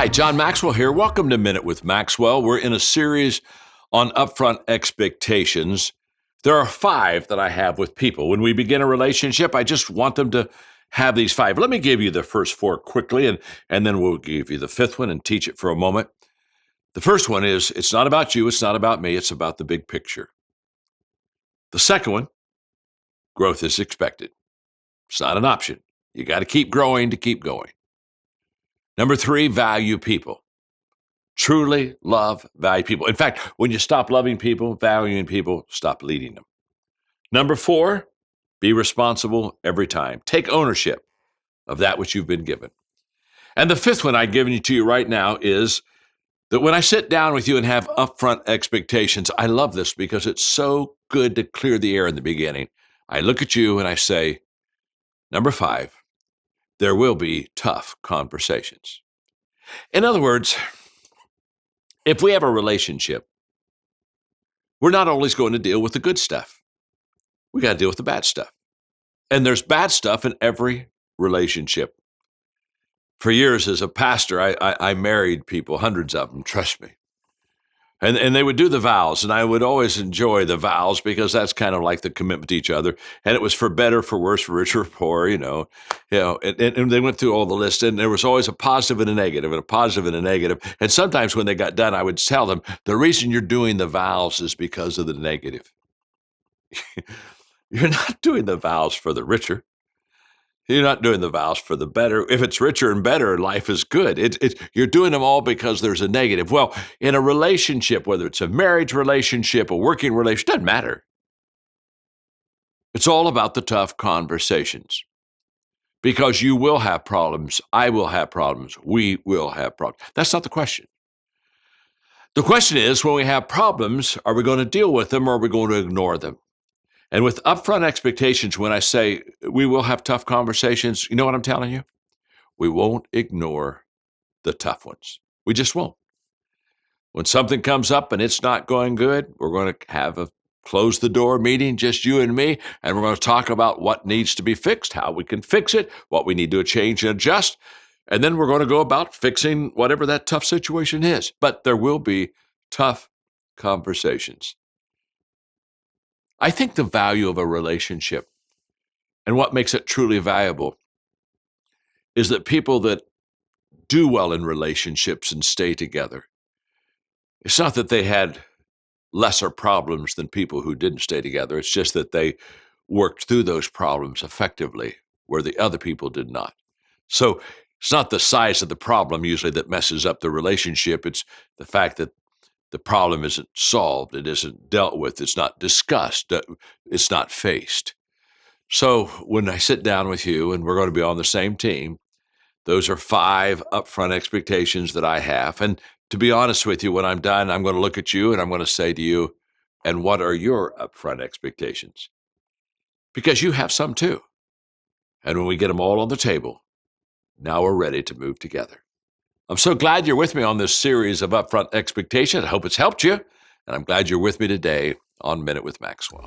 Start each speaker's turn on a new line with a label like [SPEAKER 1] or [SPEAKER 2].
[SPEAKER 1] Hi, John Maxwell here. Welcome to Minute with Maxwell. We're in a series on upfront expectations. There are 5 that I have with people. When we begin a relationship, I just want them to have these 5. Let me give you the first 4 quickly, and then we'll give you the 5th one and teach it for a moment. The first one is, it's not about you, it's not about me, it's about the big picture. The second one, growth is expected. It's not an option. You got to keep growing to keep going. Number 3, value people. Truly love, value people. In fact, when you stop loving people, valuing people, stop leading them. Number 4, be responsible every time. Take ownership of that which you've been given. And the 5th one I've given to you right now is that when I sit down with you and have upfront expectations, I love this because it's so good to clear the air in the beginning. I look at you and I say, number 5, there will be tough conversations. In other words, if we have a relationship, we're not always going to deal with the good stuff. We got to deal with the bad stuff. And there's bad stuff in every relationship. For years as a pastor, I married people, hundreds of them, trust me. And they would do the vows, and I would always enjoy the vows because that's kind of like the commitment to each other. And it was for better, for worse, for richer, for poor, and they went through all the list, and there was always a positive and a negative, and a positive and a negative. And sometimes when they got done, I would tell them, the reason you're doing the vows is because of the negative. You're not doing the vows for the richer. You're not doing the vows for the better. If it's richer and better, life is good. You're doing them all because there's a negative. Well, in a relationship, whether it's a marriage relationship, a working relationship, doesn't matter. It's all about the tough conversations. Because you will have problems. I will have problems. We will have problems. That's not the question. The question is, when we have problems, are we going to deal with them or are we going to ignore them? And with upfront expectations, when I say we will have tough conversations, you know what I'm telling you? We won't ignore the tough ones. We just won't. When something comes up and it's not going good, we're going to have a close the door meeting, just you and me, and we're going to talk about what needs to be fixed, how we can fix it, what we need to change and adjust, and then we're going to go about fixing whatever that tough situation is. But there will be tough conversations. I think the value of a relationship and what makes it truly valuable is that people that do well in relationships and stay together, it's not that they had lesser problems than people who didn't stay together. It's just that they worked through those problems effectively where the other people did not. So it's not the size of the problem usually that messes up the relationship. It's the fact that the problem isn't solved, it isn't dealt with, it's not discussed, it's not faced. So when I sit down with you and we're going to be on the same team, those are 5 upfront expectations that I have. And to be honest with you, when I'm done, I'm going to look at you and I'm going to say to you, and what are your upfront expectations? Because you have some too. And when we get them all on the table, now we're ready to move together. I'm so glad you're with me on this series of upfront expectations. I hope it's helped you, and I'm glad you're with me today on Minute with Maxwell.